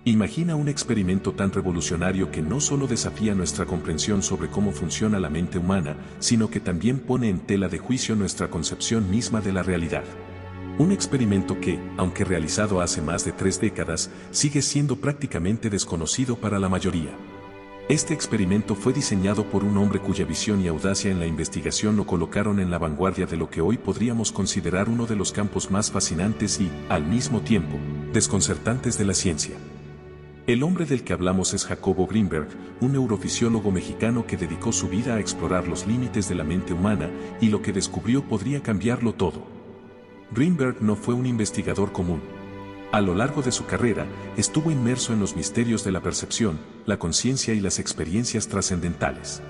Imagina un experimento tan revolucionario que no solo desafía nuestra comprensión sobre cómo funciona la mente humana, sino que también pone en tela de juicio nuestra concepción misma de la realidad. Un experimento que, aunque realizado hace más de 3 décadas, sigue siendo prácticamente desconocido para la mayoría. Este experimento fue diseñado por un hombre cuya visión y audacia en la investigación lo colocaron en la vanguardia de lo que hoy podríamos considerar uno de los campos más fascinantes y, al mismo tiempo, desconcertantes de la ciencia. El hombre del que hablamos es Jacobo Greenberg, un neurofisiólogo mexicano que dedicó su vida a explorar los límites de la mente humana y lo que descubrió podría cambiarlo todo. Greenberg no fue un investigador común. A lo largo de su carrera, estuvo inmerso en los misterios de la percepción, la conciencia y las experiencias trascendentales.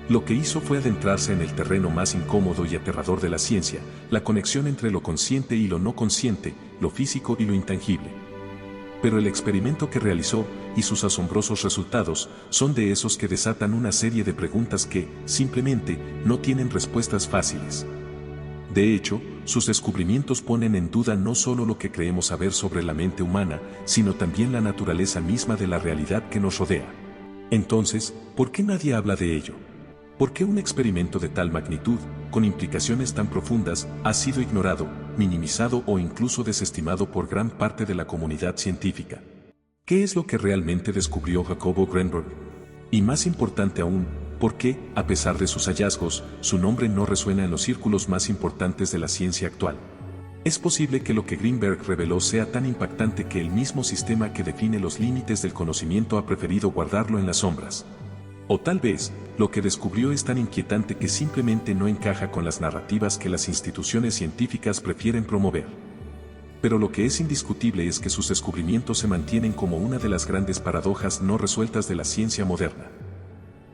Lo que hizo fue adentrarse en el terreno más incómodo y aterrador de la ciencia, la conexión entre lo consciente y lo no consciente, lo físico y lo intangible. Pero el experimento que realizó, y sus asombrosos resultados, son de esos que desatan una serie de preguntas que, simplemente, no tienen respuestas fáciles. De hecho, sus descubrimientos ponen en duda no solo lo que creemos saber sobre la mente humana, sino también la naturaleza misma de la realidad que nos rodea. Entonces, ¿por qué nadie habla de ello? ¿Por qué un experimento de tal magnitud, con implicaciones tan profundas, ha sido ignorado, minimizado o incluso desestimado por gran parte de la comunidad científica? ¿Qué es lo que realmente descubrió Jacobo Greenberg? Y más importante aún, ¿por qué, a pesar de sus hallazgos, su nombre no resuena en los círculos más importantes de la ciencia actual? Es posible que lo que Greenberg reveló sea tan impactante que el mismo sistema que define los límites del conocimiento ha preferido guardarlo en las sombras. O tal vez, lo que descubrió es tan inquietante que simplemente no encaja con las narrativas que las instituciones científicas prefieren promover. Pero lo que es indiscutible es que sus descubrimientos se mantienen como una de las grandes paradojas no resueltas de la ciencia moderna.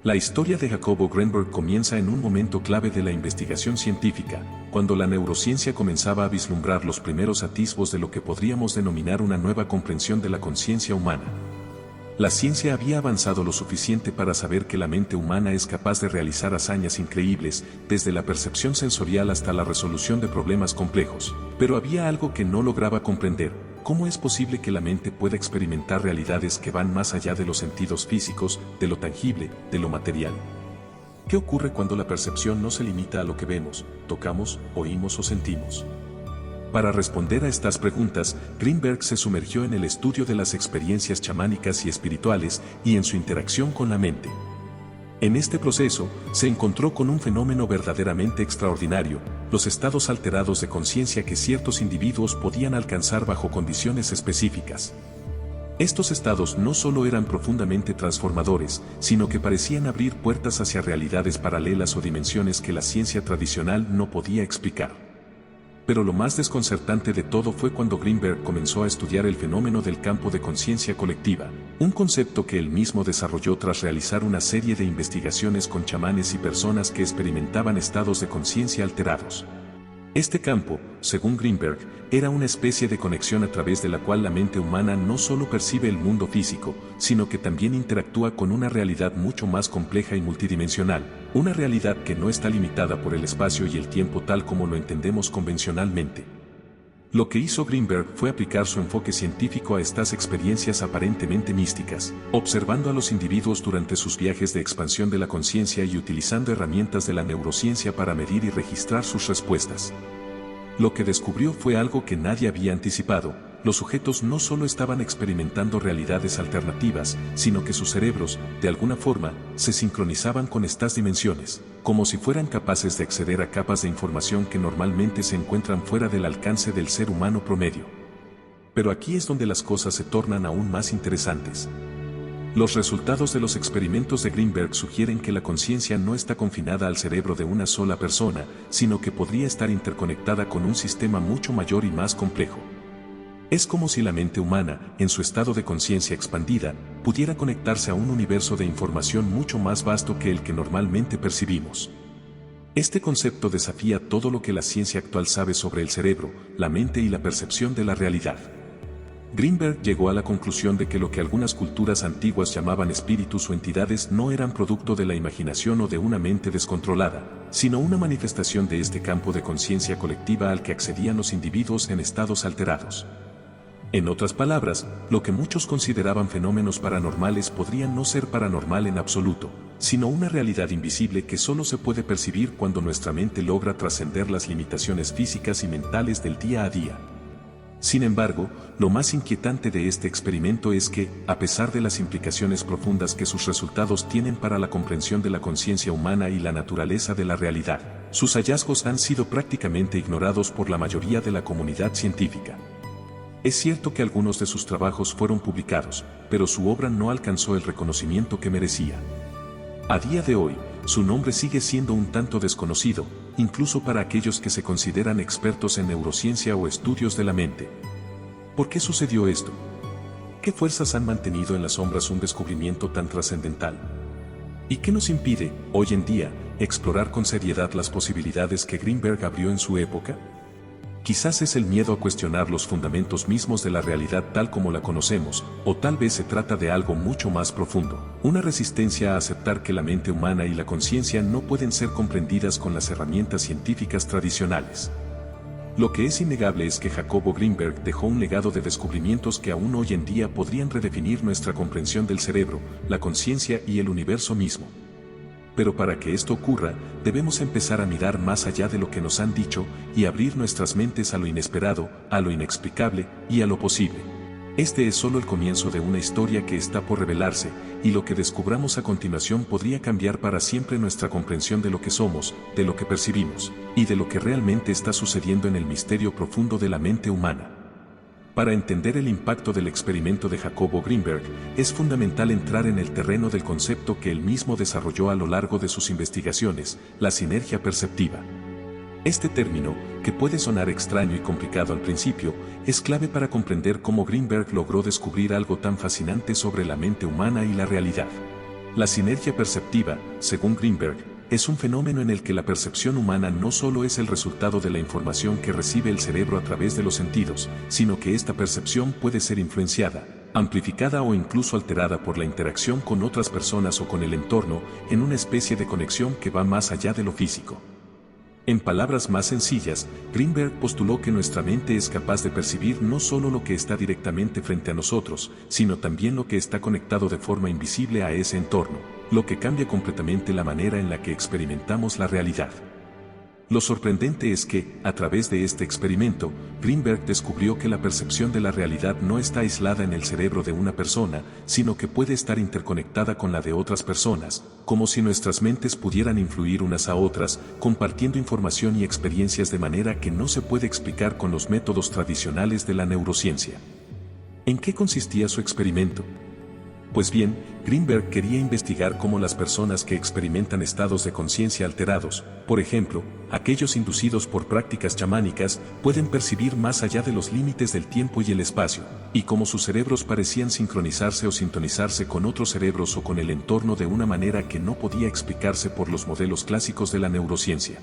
La historia de Jacobo Greenberg comienza en un momento clave de la investigación científica, cuando la neurociencia comenzaba a vislumbrar los primeros atisbos de lo que podríamos denominar una nueva comprensión de la conciencia humana. La ciencia había avanzado lo suficiente para saber que la mente humana es capaz de realizar hazañas increíbles, desde la percepción sensorial hasta la resolución de problemas complejos, pero había algo que no lograba comprender: ¿cómo es posible que la mente pueda experimentar realidades que van más allá de los sentidos físicos, de lo tangible, de lo material? ¿Qué ocurre cuando la percepción no se limita a lo que vemos, tocamos, oímos o sentimos? Para responder a estas preguntas, Greenberg se sumergió en el estudio de las experiencias chamánicas y espirituales y en su interacción con la mente. En este proceso, se encontró con un fenómeno verdaderamente extraordinario: los estados alterados de conciencia que ciertos individuos podían alcanzar bajo condiciones específicas. Estos estados no solo eran profundamente transformadores, sino que parecían abrir puertas hacia realidades paralelas o dimensiones que la ciencia tradicional no podía explicar. Pero lo más desconcertante de todo fue cuando Greenberg comenzó a estudiar el fenómeno del campo de conciencia colectiva, un concepto que él mismo desarrolló tras realizar una serie de investigaciones con chamanes y personas que experimentaban estados de conciencia alterados. Este campo, según Greenberg, era una especie de conexión a través de la cual la mente humana no solo percibe el mundo físico, sino que también interactúa con una realidad mucho más compleja y multidimensional, una realidad que no está limitada por el espacio y el tiempo tal como lo entendemos convencionalmente. Lo que hizo Greenberg fue aplicar su enfoque científico a estas experiencias aparentemente místicas, observando a los individuos durante sus viajes de expansión de la conciencia y utilizando herramientas de la neurociencia para medir y registrar sus respuestas. Lo que descubrió fue algo que nadie había anticipado: los sujetos no solo estaban experimentando realidades alternativas, sino que sus cerebros, de alguna forma, se sincronizaban con estas dimensiones, como si fueran capaces de acceder a capas de información que normalmente se encuentran fuera del alcance del ser humano promedio. Pero aquí es donde las cosas se tornan aún más interesantes. Los resultados de los experimentos de Greenberg sugieren que la conciencia no está confinada al cerebro de una sola persona, sino que podría estar interconectada con un sistema mucho mayor y más complejo. Es como si la mente humana, en su estado de conciencia expandida, pudiera conectarse a un universo de información mucho más vasto que el que normalmente percibimos. Este concepto desafía todo lo que la ciencia actual sabe sobre el cerebro, la mente y la percepción de la realidad. Greenberg llegó a la conclusión de que lo que algunas culturas antiguas llamaban espíritus o entidades no eran producto de la imaginación o de una mente descontrolada, sino una manifestación de este campo de conciencia colectiva al que accedían los individuos en estados alterados. En otras palabras, lo que muchos consideraban fenómenos paranormales podrían no ser paranormal en absoluto, sino una realidad invisible que solo se puede percibir cuando nuestra mente logra trascender las limitaciones físicas y mentales del día a día. Sin embargo, lo más inquietante de este experimento es que, a pesar de las implicaciones profundas que sus resultados tienen para la comprensión de la conciencia humana y la naturaleza de la realidad, sus hallazgos han sido prácticamente ignorados por la mayoría de la comunidad científica. Es cierto que algunos de sus trabajos fueron publicados, pero su obra no alcanzó el reconocimiento que merecía. A día de hoy, su nombre sigue siendo un tanto desconocido, incluso para aquellos que se consideran expertos en neurociencia o estudios de la mente. ¿Por qué sucedió esto? ¿Qué fuerzas han mantenido en las sombras un descubrimiento tan trascendental? ¿Y qué nos impide, hoy en día, explorar con seriedad las posibilidades que Greenberg abrió en su época? Quizás es el miedo a cuestionar los fundamentos mismos de la realidad tal como la conocemos, o tal vez se trata de algo mucho más profundo, una resistencia a aceptar que la mente humana y la conciencia no pueden ser comprendidas con las herramientas científicas tradicionales. Lo que es innegable es que Jacobo Greenberg dejó un legado de descubrimientos que aún hoy en día podrían redefinir nuestra comprensión del cerebro, la conciencia y el universo mismo. Pero para que esto ocurra, debemos empezar a mirar más allá de lo que nos han dicho y abrir nuestras mentes a lo inesperado, a lo inexplicable y a lo posible. Este es solo el comienzo de una historia que está por revelarse, y lo que descubramos a continuación podría cambiar para siempre nuestra comprensión de lo que somos, de lo que percibimos, y de lo que realmente está sucediendo en el misterio profundo de la mente humana. Para entender el impacto del experimento de Jacobo Greenberg, es fundamental entrar en el terreno del concepto que él mismo desarrolló a lo largo de sus investigaciones, la sinergia perceptiva. Este término, que puede sonar extraño y complicado al principio, es clave para comprender cómo Greenberg logró descubrir algo tan fascinante sobre la mente humana y la realidad. La sinergia perceptiva, según Greenberg, es un fenómeno en el que la percepción humana no solo es el resultado de la información que recibe el cerebro a través de los sentidos, sino que esta percepción puede ser influenciada, amplificada o incluso alterada por la interacción con otras personas o con el entorno, en una especie de conexión que va más allá de lo físico. En palabras más sencillas, Greenberg postuló que nuestra mente es capaz de percibir no solo lo que está directamente frente a nosotros, sino también lo que está conectado de forma invisible a ese entorno, lo que cambia completamente la manera en la que experimentamos la realidad. Lo sorprendente es que, a través de este experimento, Greenberg descubrió que la percepción de la realidad no está aislada en el cerebro de una persona, sino que puede estar interconectada con la de otras personas, como si nuestras mentes pudieran influir unas a otras, compartiendo información y experiencias de manera que no se puede explicar con los métodos tradicionales de la neurociencia. ¿En qué consistía su experimento? Pues bien, Greenberg quería investigar cómo las personas que experimentan estados de conciencia alterados, por ejemplo, aquellos inducidos por prácticas chamánicas, pueden percibir más allá de los límites del tiempo y el espacio, y cómo sus cerebros parecían sincronizarse o sintonizarse con otros cerebros o con el entorno de una manera que no podía explicarse por los modelos clásicos de la neurociencia.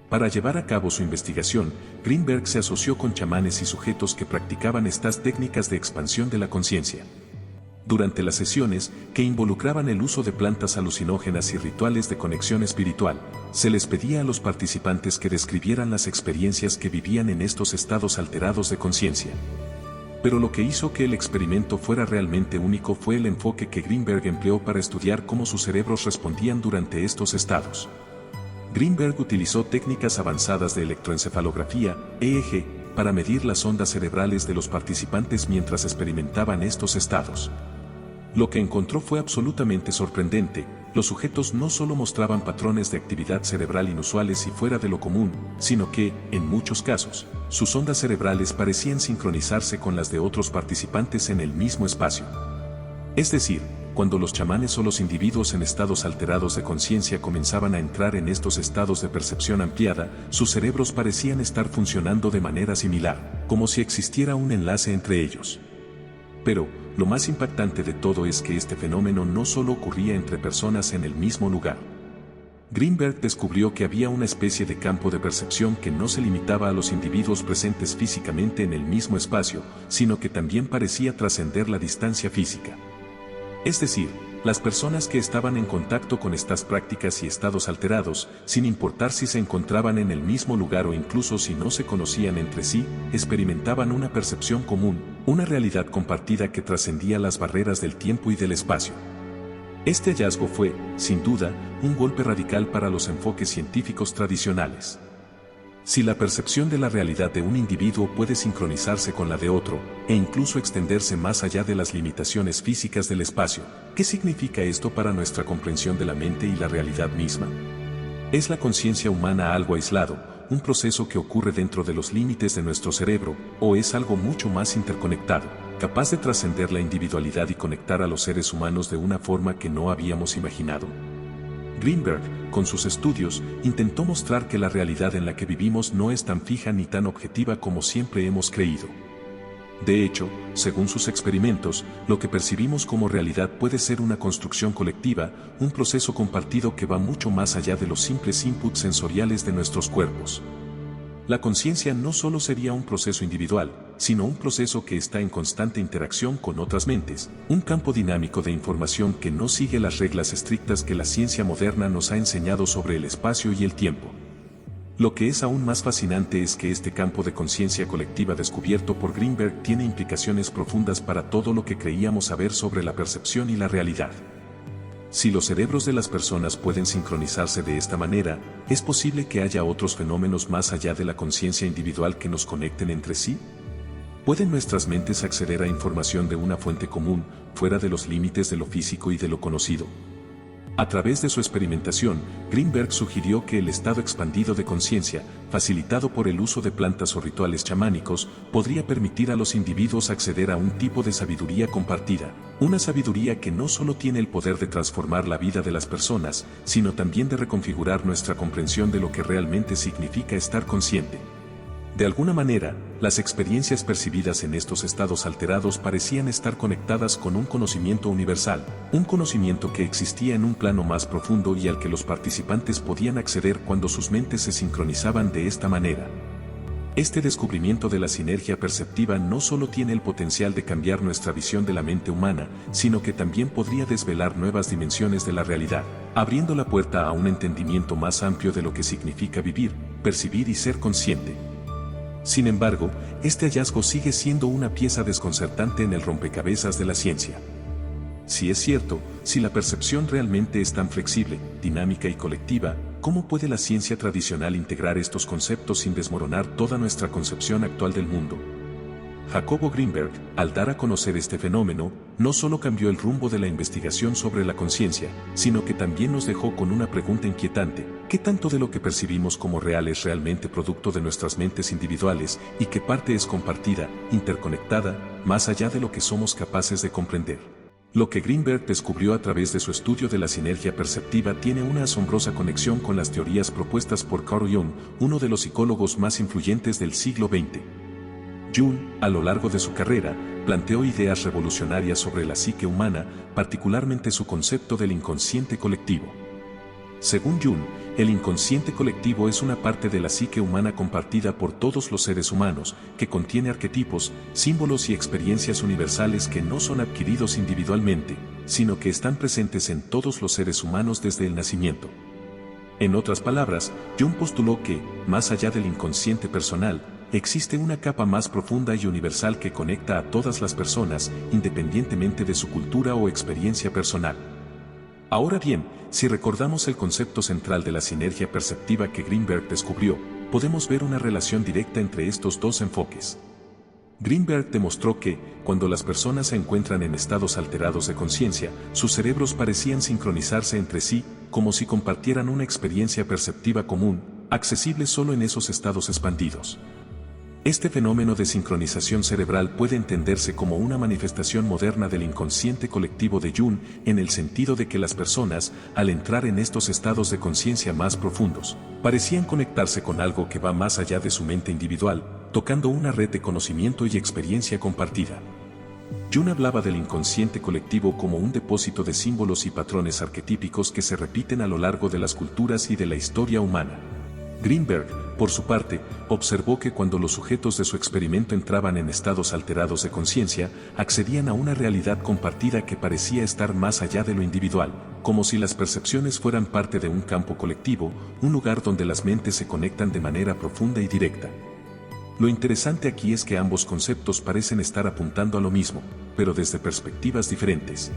Para llevar a cabo su investigación, Greenberg se asoció con chamanes y sujetos que practicaban estas técnicas de expansión de la conciencia. Durante las sesiones, que involucraban el uso de plantas alucinógenas y rituales de conexión espiritual, se les pedía a los participantes que describieran las experiencias que vivían en estos estados alterados de conciencia. Pero lo que hizo que el experimento fuera realmente único fue el enfoque que Greenberg empleó para estudiar cómo sus cerebros respondían durante estos estados. Greenberg utilizó técnicas avanzadas de electroencefalografía, EEG, para medir las ondas cerebrales de los participantes mientras experimentaban estos estados. Lo que encontró fue absolutamente sorprendente. Los sujetos no solo mostraban patrones de actividad cerebral inusuales y fuera de lo común, sino que, en muchos casos, sus ondas cerebrales parecían sincronizarse con las de otros participantes en el mismo espacio. Es decir, cuando los chamanes o los individuos en estados alterados de conciencia comenzaban a entrar en estos estados de percepción ampliada, sus cerebros parecían estar funcionando de manera similar, como si existiera un enlace entre ellos. Pero, lo más impactante de todo es que este fenómeno no solo ocurría entre personas en el mismo lugar. Greenberg descubrió que había una especie de campo de percepción que no se limitaba a los individuos presentes físicamente en el mismo espacio, sino que también parecía trascender la distancia física. Es decir, las personas que estaban en contacto con estas prácticas y estados alterados, sin importar si se encontraban en el mismo lugar o incluso si no se conocían entre sí, experimentaban una percepción común, una realidad compartida que trascendía las barreras del tiempo y del espacio. Este hallazgo fue, sin duda, un golpe radical para los enfoques científicos tradicionales. Si la percepción de la realidad de un individuo puede sincronizarse con la de otro, e incluso extenderse más allá de las limitaciones físicas del espacio, ¿qué significa esto para nuestra comprensión de la mente y la realidad misma? ¿Es la conciencia humana algo aislado, un proceso que ocurre dentro de los límites de nuestro cerebro, o es algo mucho más interconectado, capaz de trascender la individualidad y conectar a los seres humanos de una forma que no habíamos imaginado? Greenberg, con sus estudios, intentó mostrar que la realidad en la que vivimos no es tan fija ni tan objetiva como siempre hemos creído. De hecho, según sus experimentos, lo que percibimos como realidad puede ser una construcción colectiva, un proceso compartido que va mucho más allá de los simples inputs sensoriales de nuestros cuerpos. La conciencia no solo sería un proceso individual, sino un proceso que está en constante interacción con otras mentes, un campo dinámico de información que no sigue las reglas estrictas que la ciencia moderna nos ha enseñado sobre el espacio y el tiempo. Lo que es aún más fascinante es que este campo de conciencia colectiva descubierto por Greenberg tiene implicaciones profundas para todo lo que creíamos saber sobre la percepción y la realidad. Si los cerebros de las personas pueden sincronizarse de esta manera, ¿es posible que haya otros fenómenos más allá de la conciencia individual que nos conecten entre sí? ¿Pueden nuestras mentes acceder a información de una fuente común, fuera de los límites de lo físico y de lo conocido? A través de su experimentación, Greenberg sugirió que el estado expandido de conciencia, facilitado por el uso de plantas o rituales chamánicos, podría permitir a los individuos acceder a un tipo de sabiduría compartida, una sabiduría que no solo tiene el poder de transformar la vida de las personas, sino también de reconfigurar nuestra comprensión de lo que realmente significa estar consciente. De alguna manera, las experiencias percibidas en estos estados alterados parecían estar conectadas con un conocimiento universal, un conocimiento que existía en un plano más profundo y al que los participantes podían acceder cuando sus mentes se sincronizaban de esta manera. Este descubrimiento de la sinergia perceptiva no solo tiene el potencial de cambiar nuestra visión de la mente humana, sino que también podría desvelar nuevas dimensiones de la realidad, abriendo la puerta a un entendimiento más amplio de lo que significa vivir, percibir y ser consciente. Sin embargo, este hallazgo sigue siendo una pieza desconcertante en el rompecabezas de la ciencia. Si es cierto, si la percepción realmente es tan flexible, dinámica y colectiva, ¿cómo puede la ciencia tradicional integrar estos conceptos sin desmoronar toda nuestra concepción actual del mundo? Jacobo Greenberg, al dar a conocer este fenómeno, no solo cambió el rumbo de la investigación sobre la conciencia, sino que también nos dejó con una pregunta inquietante: ¿qué tanto de lo que percibimos como real es realmente producto de nuestras mentes individuales y qué parte es compartida, interconectada, más allá de lo que somos capaces de comprender? Lo que Greenberg descubrió a través de su estudio de la sinergia perceptiva tiene una asombrosa conexión con las teorías propuestas por Carl Jung, uno de los psicólogos más influyentes del siglo XX. Jung, a lo largo de su carrera, planteó ideas revolucionarias sobre la psique humana, particularmente su concepto del inconsciente colectivo. Según Jung, el inconsciente colectivo es una parte de la psique humana compartida por todos los seres humanos, que contiene arquetipos, símbolos y experiencias universales que no son adquiridos individualmente, sino que están presentes en todos los seres humanos desde el nacimiento. En otras palabras, Jung postuló que, más allá del inconsciente personal, existe una capa más profunda y universal que conecta a todas las personas, independientemente de su cultura o experiencia personal. Ahora bien, si recordamos el concepto central de la sinergia perceptiva que Greenberg descubrió, podemos ver una relación directa entre estos dos enfoques. Greenberg demostró que, cuando las personas se encuentran en estados alterados de conciencia, sus cerebros parecían sincronizarse entre sí, como si compartieran una experiencia perceptiva común, accesible solo en esos estados expandidos. Este fenómeno de sincronización cerebral puede entenderse como una manifestación moderna del inconsciente colectivo de Jung, en el sentido de que las personas, al entrar en estos estados de conciencia más profundos, parecían conectarse con algo que va más allá de su mente individual, tocando una red de conocimiento y experiencia compartida. Jung hablaba del inconsciente colectivo como un depósito de símbolos y patrones arquetípicos que se repiten a lo largo de las culturas y de la historia humana. Greenberg, por su parte, observó que cuando los sujetos de su experimento entraban en estados alterados de conciencia, accedían a una realidad compartida que parecía estar más allá de lo individual, como si las percepciones fueran parte de un campo colectivo, un lugar donde las mentes se conectan de manera profunda y directa. Lo interesante aquí es que ambos conceptos parecen estar apuntando a lo mismo, pero desde perspectivas diferentes.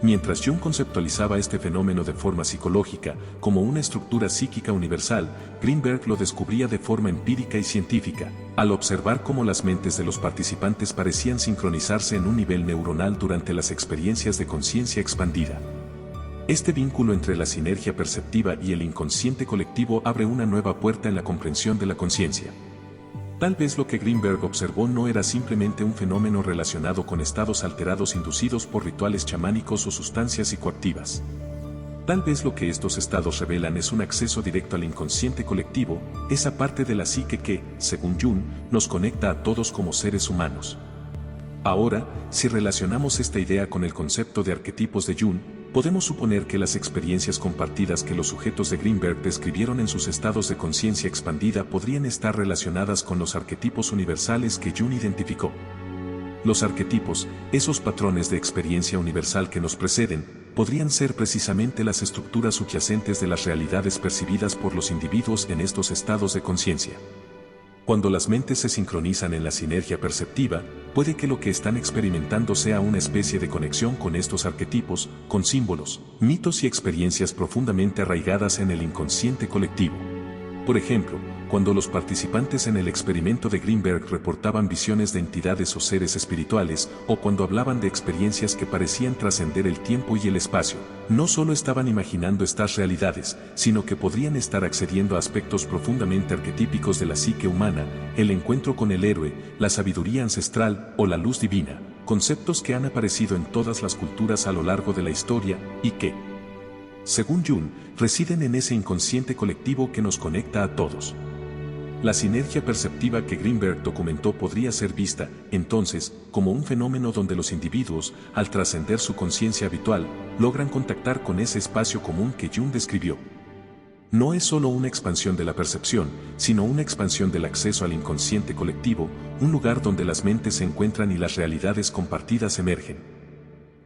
Mientras Jung conceptualizaba este fenómeno de forma psicológica, como una estructura psíquica universal, Greenberg lo descubría de forma empírica y científica, al observar cómo las mentes de los participantes parecían sincronizarse en un nivel neuronal durante las experiencias de conciencia expandida. Este vínculo entre la sinergia perceptiva y el inconsciente colectivo abre una nueva puerta en la comprensión de la conciencia. Tal vez lo que Greenberg observó no era simplemente un fenómeno relacionado con estados alterados inducidos por rituales chamánicos o sustancias psicoactivas. Tal vez lo que estos estados revelan es un acceso directo al inconsciente colectivo, esa parte de la psique que, según Jung, nos conecta a todos como seres humanos. Ahora, si relacionamos esta idea con el concepto de arquetipos de Jung, podemos suponer que las experiencias compartidas que los sujetos de Greenberg describieron en sus estados de conciencia expandida podrían estar relacionadas con los arquetipos universales que Jung identificó. Los arquetipos, esos patrones de experiencia universal que nos preceden, podrían ser precisamente las estructuras subyacentes de las realidades percibidas por los individuos en estos estados de conciencia. Cuando las mentes se sincronizan en la sinergia perceptiva, puede que lo que están experimentando sea una especie de conexión con estos arquetipos, con símbolos, mitos y experiencias profundamente arraigadas en el inconsciente colectivo. Por ejemplo, cuando los participantes en el experimento de Greenberg reportaban visiones de entidades o seres espirituales, o cuando hablaban de experiencias que parecían trascender el tiempo y el espacio, no solo estaban imaginando estas realidades, sino que podrían estar accediendo a aspectos profundamente arquetípicos de la psique humana, el encuentro con el héroe, la sabiduría ancestral o la luz divina, conceptos que han aparecido en todas las culturas a lo largo de la historia y que, según Jung, residen en ese inconsciente colectivo que nos conecta a todos. La sinergia perceptiva que Greenberg documentó podría ser vista, entonces, como un fenómeno donde los individuos, al trascender su conciencia habitual, logran contactar con ese espacio común que Jung describió. No es solo una expansión de la percepción, sino una expansión del acceso al inconsciente colectivo, un lugar donde las mentes se encuentran y las realidades compartidas emergen.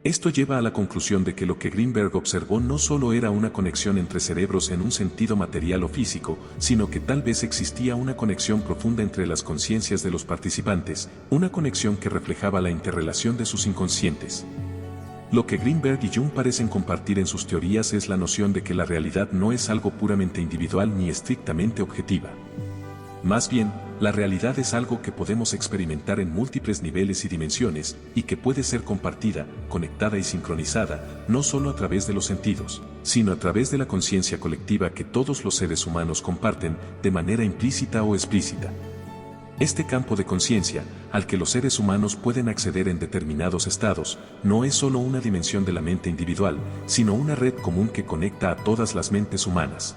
Esto lleva a la conclusión de que lo que Greenberg observó no solo era una conexión entre cerebros en un sentido material o físico, sino que tal vez existía una conexión profunda entre las conciencias de los participantes, una conexión que reflejaba la interrelación de sus inconscientes. Lo que Greenberg y Jung parecen compartir en sus teorías es la noción de que la realidad no es algo puramente individual ni estrictamente objetiva. Más bien, la realidad es algo que podemos experimentar en múltiples niveles y dimensiones, y que puede ser compartida, conectada y sincronizada, no solo a través de los sentidos, sino a través de la conciencia colectiva que todos los seres humanos comparten, de manera implícita o explícita. Este campo de conciencia, al que los seres humanos pueden acceder en determinados estados, no es solo una dimensión de la mente individual, sino una red común que conecta a todas las mentes humanas.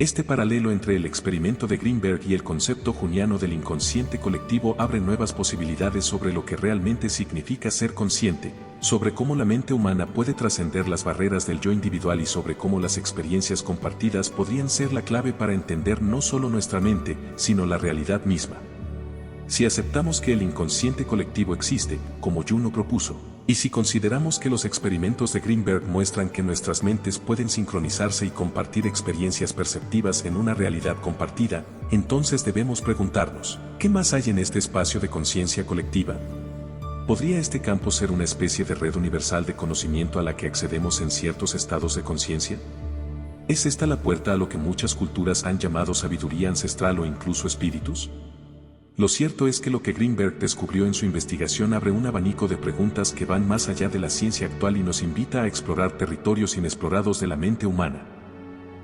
Este paralelo entre el experimento de Greenberg y el concepto junguiano del inconsciente colectivo abre nuevas posibilidades sobre lo que realmente significa ser consciente, sobre cómo la mente humana puede trascender las barreras del yo individual y sobre cómo las experiencias compartidas podrían ser la clave para entender no solo nuestra mente, sino la realidad misma. Si aceptamos que el inconsciente colectivo existe, como Jung lo propuso, y si consideramos que los experimentos de Greenberg muestran que nuestras mentes pueden sincronizarse y compartir experiencias perceptivas en una realidad compartida, entonces debemos preguntarnos, ¿qué más hay en este espacio de conciencia colectiva? ¿Podría este campo ser una especie de red universal de conocimiento a la que accedemos en ciertos estados de conciencia? ¿Es esta la puerta a lo que muchas culturas han llamado sabiduría ancestral o incluso espíritus? Lo cierto es que lo que Greenberg descubrió en su investigación abre un abanico de preguntas que van más allá de la ciencia actual y nos invita a explorar territorios inexplorados de la mente humana.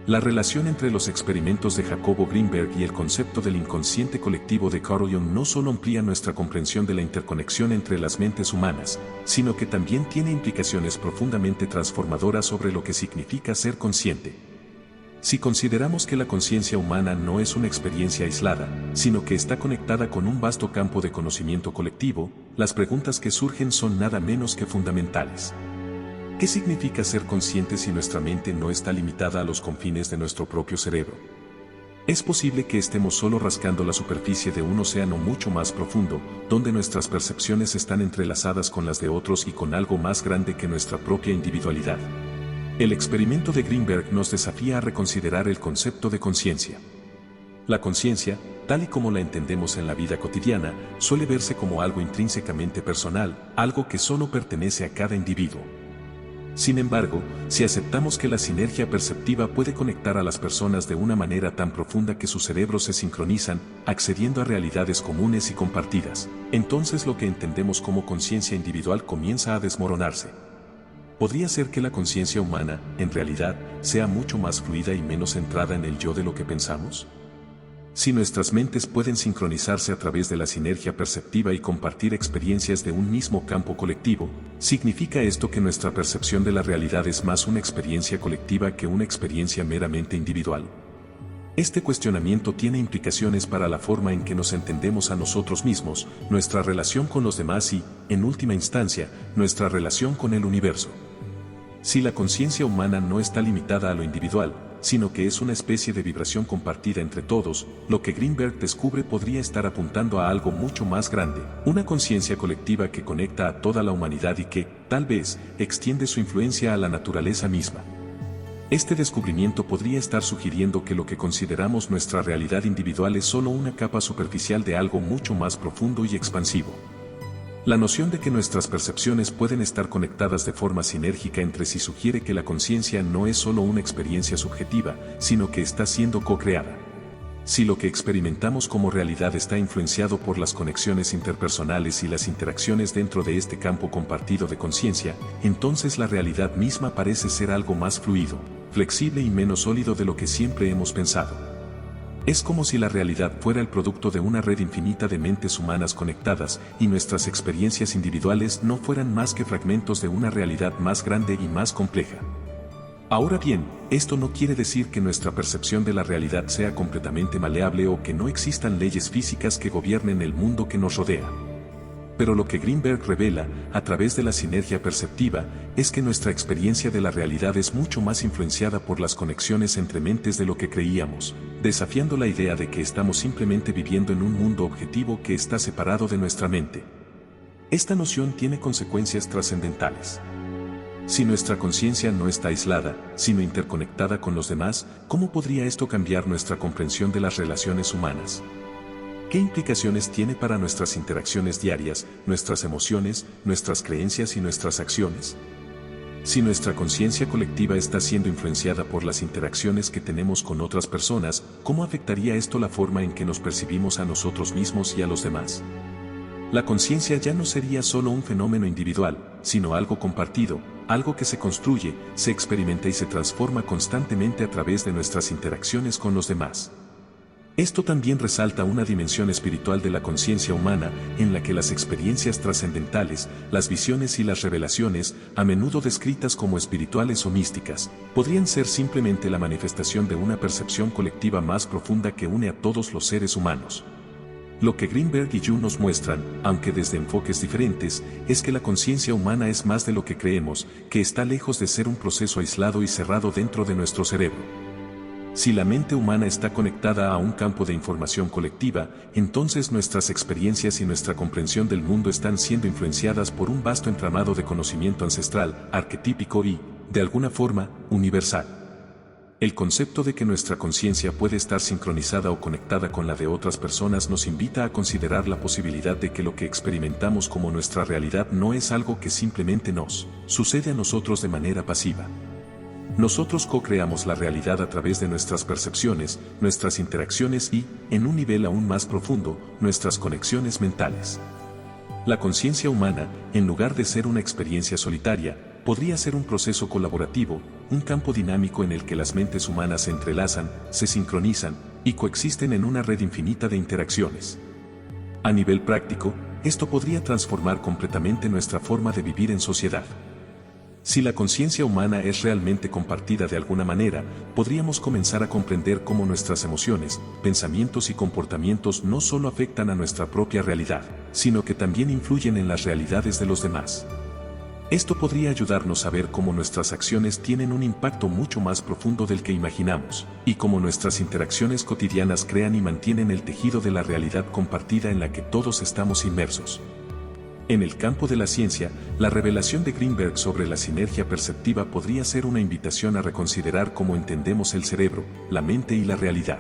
La relación entre los experimentos de Jacobo Greenberg y el concepto del inconsciente colectivo de Carl Jung no solo amplía nuestra comprensión de la interconexión entre las mentes humanas, sino que también tiene implicaciones profundamente transformadoras sobre lo que significa ser consciente. Si consideramos que la conciencia humana no es una experiencia aislada, sino que está conectada con un vasto campo de conocimiento colectivo, las preguntas que surgen son nada menos que fundamentales. ¿Qué significa ser consciente si nuestra mente no está limitada a los confines de nuestro propio cerebro? Es posible que estemos solo rascando la superficie de un océano mucho más profundo, donde nuestras percepciones están entrelazadas con las de otros y con algo más grande que nuestra propia individualidad. El experimento de Greenberg nos desafía a reconsiderar el concepto de conciencia. La conciencia, tal y como la entendemos en la vida cotidiana, suele verse como algo intrínsecamente personal, algo que solo pertenece a cada individuo. Sin embargo, si aceptamos que la sinergia perceptiva puede conectar a las personas de una manera tan profunda que sus cerebros se sincronizan, accediendo a realidades comunes y compartidas, entonces lo que entendemos como conciencia individual comienza a desmoronarse. ¿Podría ser que la conciencia humana, en realidad, sea mucho más fluida y menos centrada en el yo de lo que pensamos? Si nuestras mentes pueden sincronizarse a través de la sinergia perceptiva y compartir experiencias de un mismo campo colectivo, ¿significa esto que nuestra percepción de la realidad es más una experiencia colectiva que una experiencia meramente individual? Este cuestionamiento tiene implicaciones para la forma en que nos entendemos a nosotros mismos, nuestra relación con los demás y, en última instancia, nuestra relación con el universo. Si la conciencia humana no está limitada a lo individual, sino que es una especie de vibración compartida entre todos, lo que Greenberg descubre podría estar apuntando a algo mucho más grande, una conciencia colectiva que conecta a toda la humanidad y que, tal vez, extiende su influencia a la naturaleza misma. Este descubrimiento podría estar sugiriendo que lo que consideramos nuestra realidad individual es solo una capa superficial de algo mucho más profundo y expansivo. La noción de que nuestras percepciones pueden estar conectadas de forma sinérgica entre sí sugiere que la conciencia no es solo una experiencia subjetiva, sino que está siendo co-creada. Si lo que experimentamos como realidad está influenciado por las conexiones interpersonales y las interacciones dentro de este campo compartido de conciencia, entonces la realidad misma parece ser algo más fluido, flexible y menos sólido de lo que siempre hemos pensado. Es como si la realidad fuera el producto de una red infinita de mentes humanas conectadas y nuestras experiencias individuales no fueran más que fragmentos de una realidad más grande y más compleja. Ahora bien, esto no quiere decir que nuestra percepción de la realidad sea completamente maleable o que no existan leyes físicas que gobiernen el mundo que nos rodea. Pero lo que Greenberg revela, a través de la sinergia perceptiva, es que nuestra experiencia de la realidad es mucho más influenciada por las conexiones entre mentes de lo que creíamos, desafiando la idea de que estamos simplemente viviendo en un mundo objetivo que está separado de nuestra mente. Esta noción tiene consecuencias trascendentales. Si nuestra conciencia no está aislada, sino interconectada con los demás, ¿cómo podría esto cambiar nuestra comprensión de las relaciones humanas? ¿Qué implicaciones tiene para nuestras interacciones diarias, nuestras emociones, nuestras creencias y nuestras acciones? Si nuestra conciencia colectiva está siendo influenciada por las interacciones que tenemos con otras personas, ¿cómo afectaría esto la forma en que nos percibimos a nosotros mismos y a los demás? La conciencia ya no sería solo un fenómeno individual, sino algo compartido, algo que se construye, se experimenta y se transforma constantemente a través de nuestras interacciones con los demás. Esto también resalta una dimensión espiritual de la conciencia humana, en la que las experiencias trascendentales, las visiones y las revelaciones, a menudo descritas como espirituales o místicas, podrían ser simplemente la manifestación de una percepción colectiva más profunda que une a todos los seres humanos. Lo que Greenberg y Yu nos muestran, aunque desde enfoques diferentes, es que la conciencia humana es más de lo que creemos, que está lejos de ser un proceso aislado y cerrado dentro de nuestro cerebro. Si la mente humana está conectada a un campo de información colectiva, entonces nuestras experiencias y nuestra comprensión del mundo están siendo influenciadas por un vasto entramado de conocimiento ancestral, arquetípico y, de alguna forma, universal. El concepto de que nuestra conciencia puede estar sincronizada o conectada con la de otras personas nos invita a considerar la posibilidad de que lo que experimentamos como nuestra realidad no es algo que simplemente nos sucede a nosotros de manera pasiva. Nosotros co-creamos la realidad a través de nuestras percepciones, nuestras interacciones y, en un nivel aún más profundo, nuestras conexiones mentales. La conciencia humana, en lugar de ser una experiencia solitaria, podría ser un proceso colaborativo, un campo dinámico en el que las mentes humanas se entrelazan, se sincronizan y coexisten en una red infinita de interacciones. A nivel práctico, esto podría transformar completamente nuestra forma de vivir en sociedad. Si la conciencia humana es realmente compartida de alguna manera, podríamos comenzar a comprender cómo nuestras emociones, pensamientos y comportamientos no solo afectan a nuestra propia realidad, sino que también influyen en las realidades de los demás. Esto podría ayudarnos a ver cómo nuestras acciones tienen un impacto mucho más profundo del que imaginamos, y cómo nuestras interacciones cotidianas crean y mantienen el tejido de la realidad compartida en la que todos estamos inmersos. En el campo de la ciencia, la revelación de Greenberg sobre la sinergia perceptiva podría ser una invitación a reconsiderar cómo entendemos el cerebro, la mente y la realidad.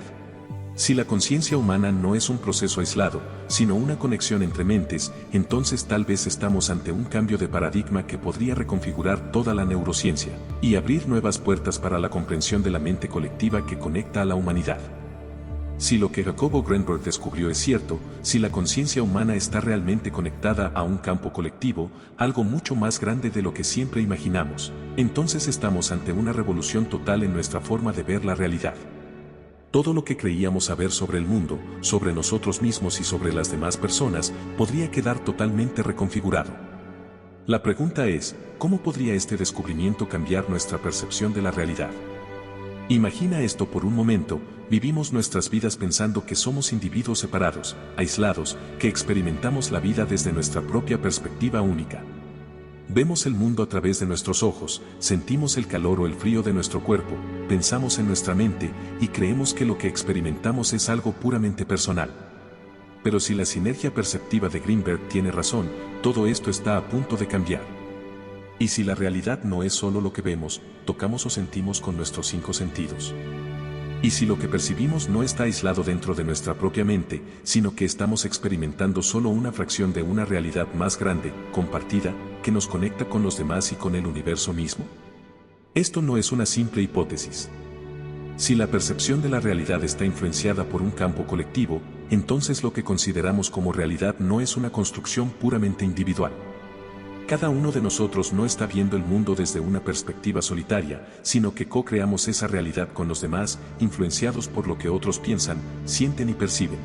Si la conciencia humana no es un proceso aislado, sino una conexión entre mentes, entonces tal vez estamos ante un cambio de paradigma que podría reconfigurar toda la neurociencia y abrir nuevas puertas para la comprensión de la mente colectiva que conecta a la humanidad. Si lo que Jacobo Greenberg descubrió es cierto, si la conciencia humana está realmente conectada a un campo colectivo, algo mucho más grande de lo que siempre imaginamos, entonces estamos ante una revolución total en nuestra forma de ver la realidad. Todo lo que creíamos saber sobre el mundo, sobre nosotros mismos y sobre las demás personas, podría quedar totalmente reconfigurado. La pregunta es, ¿cómo podría este descubrimiento cambiar nuestra percepción de la realidad? Imagina esto por un momento, vivimos nuestras vidas pensando que somos individuos separados, aislados, que experimentamos la vida desde nuestra propia perspectiva única. Vemos el mundo a través de nuestros ojos, sentimos el calor o el frío de nuestro cuerpo, pensamos en nuestra mente y creemos que lo que experimentamos es algo puramente personal. Pero si la sinergia perceptiva de Greenberg tiene razón, todo esto está a punto de cambiar. Y si la realidad no es solo lo que vemos, tocamos o sentimos con nuestros 5 sentidos. Y si lo que percibimos no está aislado dentro de nuestra propia mente, sino que estamos experimentando solo una fracción de una realidad más grande, compartida, que nos conecta con los demás y con el universo mismo. Esto no es una simple hipótesis. Si la percepción de la realidad está influenciada por un campo colectivo, entonces lo que consideramos como realidad no es una construcción puramente individual. Cada uno de nosotros no está viendo el mundo desde una perspectiva solitaria, sino que co-creamos esa realidad con los demás, influenciados por lo que otros piensan, sienten y perciben.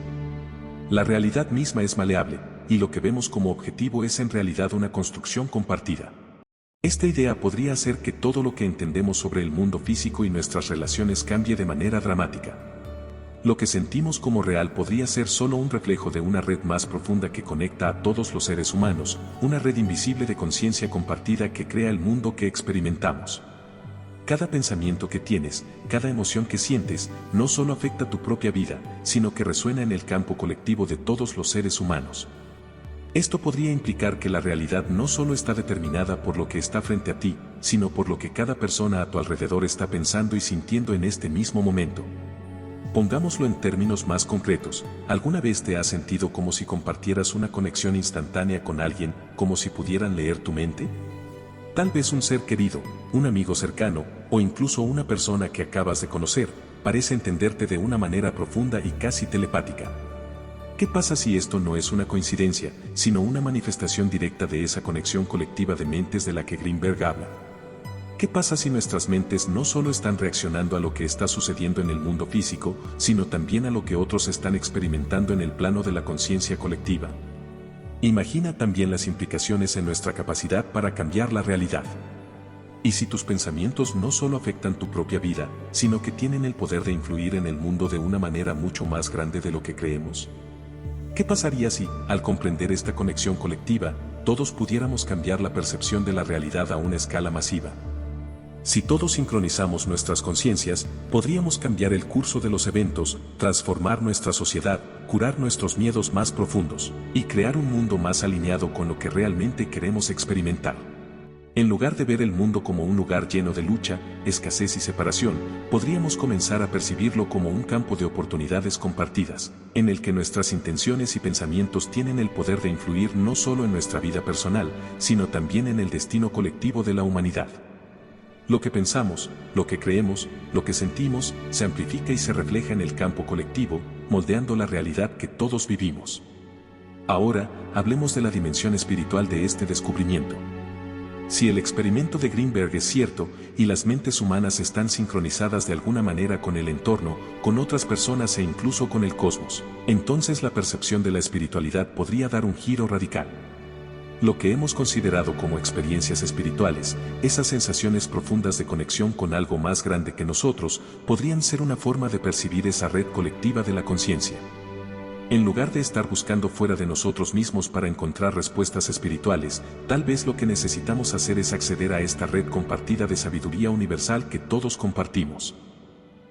La realidad misma es maleable, y lo que vemos como objetivo es en realidad una construcción compartida. Esta idea podría hacer que todo lo que entendemos sobre el mundo físico y nuestras relaciones cambie de manera dramática. Lo que sentimos como real podría ser solo un reflejo de una red más profunda que conecta a todos los seres humanos, una red invisible de conciencia compartida que crea el mundo que experimentamos. Cada pensamiento que tienes, cada emoción que sientes, no solo afecta tu propia vida, sino que resuena en el campo colectivo de todos los seres humanos. Esto podría implicar que la realidad no solo está determinada por lo que está frente a ti, sino por lo que cada persona a tu alrededor está pensando y sintiendo en este mismo momento. Pongámoslo en términos más concretos, ¿alguna vez te has sentido como si compartieras una conexión instantánea con alguien, como si pudieran leer tu mente? Tal vez un ser querido, un amigo cercano, o incluso una persona que acabas de conocer, parece entenderte de una manera profunda y casi telepática. ¿Qué pasa si esto no es una coincidencia, sino una manifestación directa de esa conexión colectiva de mentes de la que Greenberg habla? ¿Qué pasa si nuestras mentes no solo están reaccionando a lo que está sucediendo en el mundo físico, sino también a lo que otros están experimentando en el plano de la conciencia colectiva? Imagina también las implicaciones en nuestra capacidad para cambiar la realidad. ¿Y si tus pensamientos no solo afectan tu propia vida, sino que tienen el poder de influir en el mundo de una manera mucho más grande de lo que creemos? ¿Qué pasaría si, al comprender esta conexión colectiva, todos pudiéramos cambiar la percepción de la realidad a una escala masiva? Si todos sincronizamos nuestras conciencias, podríamos cambiar el curso de los eventos, transformar nuestra sociedad, curar nuestros miedos más profundos, y crear un mundo más alineado con lo que realmente queremos experimentar. En lugar de ver el mundo como un lugar lleno de lucha, escasez y separación, podríamos comenzar a percibirlo como un campo de oportunidades compartidas, en el que nuestras intenciones y pensamientos tienen el poder de influir no solo en nuestra vida personal, sino también en el destino colectivo de la humanidad. Lo que pensamos, lo que creemos, lo que sentimos, se amplifica y se refleja en el campo colectivo, moldeando la realidad que todos vivimos. Ahora, hablemos de la dimensión espiritual de este descubrimiento. Si el experimento de Greenberg es cierto, y las mentes humanas están sincronizadas de alguna manera con el entorno, con otras personas e incluso con el cosmos, entonces la percepción de la espiritualidad podría dar un giro radical. Lo que hemos considerado como experiencias espirituales, esas sensaciones profundas de conexión con algo más grande que nosotros, podrían ser una forma de percibir esa red colectiva de la conciencia. En lugar de estar buscando fuera de nosotros mismos para encontrar respuestas espirituales, tal vez lo que necesitamos hacer es acceder a esta red compartida de sabiduría universal que todos compartimos.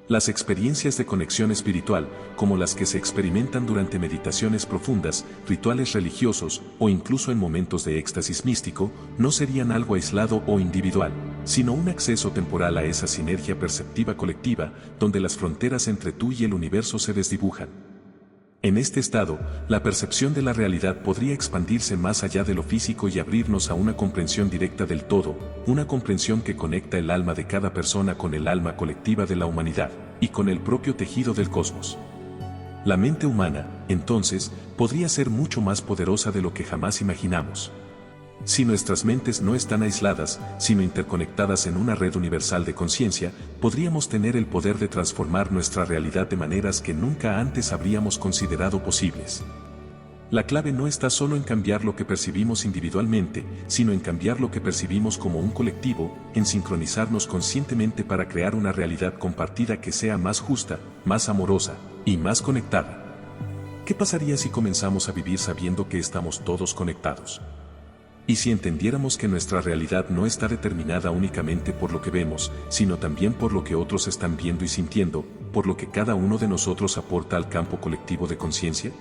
Las experiencias de conexión espiritual, como las que se experimentan durante meditaciones profundas, rituales religiosos o incluso en momentos de éxtasis místico, no serían algo aislado o individual, sino un acceso temporal a esa sinergia perceptiva colectiva, donde las fronteras entre tú y el universo se desdibujan. En este estado, la percepción de la realidad podría expandirse más allá de lo físico y abrirnos a una comprensión directa del todo, una comprensión que conecta el alma de cada persona con el alma colectiva de la humanidad, y con el propio tejido del cosmos. La mente humana, entonces, podría ser mucho más poderosa de lo que jamás imaginamos. Si nuestras mentes no están aisladas, sino interconectadas en una red universal de conciencia, podríamos tener el poder de transformar nuestra realidad de maneras que nunca antes habríamos considerado posibles. La clave no está solo en cambiar lo que percibimos individualmente, sino en cambiar lo que percibimos como un colectivo, en sincronizarnos conscientemente para crear una realidad compartida que sea más justa, más amorosa y más conectada. ¿Qué pasaría si comenzamos a vivir sabiendo que estamos todos conectados? Y si entendiéramos que nuestra realidad no está determinada únicamente por lo que vemos, sino también por lo que otros están viendo y sintiendo, por lo que cada uno de nosotros aporta al campo colectivo de conciencia?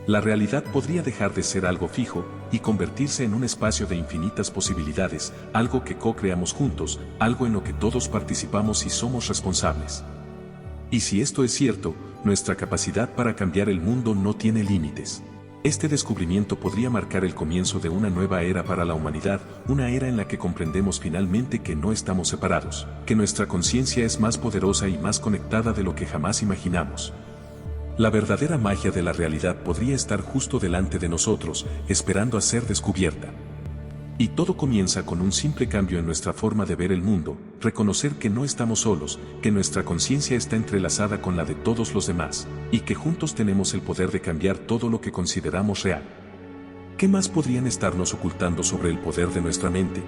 La realidad podría dejar de ser algo fijo y convertirse en un espacio de infinitas posibilidades, algo que co-creamos juntos, algo en lo que todos participamos y somos responsables. Y si esto es cierto, nuestra capacidad para cambiar el mundo no tiene límites. Este descubrimiento podría marcar el comienzo de una nueva era para la humanidad, una era en la que comprendemos finalmente que no estamos separados, que nuestra conciencia es más poderosa y más conectada de lo que jamás imaginamos. La verdadera magia de la realidad podría estar justo delante de nosotros, esperando a ser descubierta. Y todo comienza con un simple cambio en nuestra forma de ver el mundo, reconocer que no estamos solos, que nuestra conciencia está entrelazada con la de todos los demás, y que juntos tenemos el poder de cambiar todo lo que consideramos real. ¿Qué más podrían estarnos ocultando sobre el poder de nuestra mente?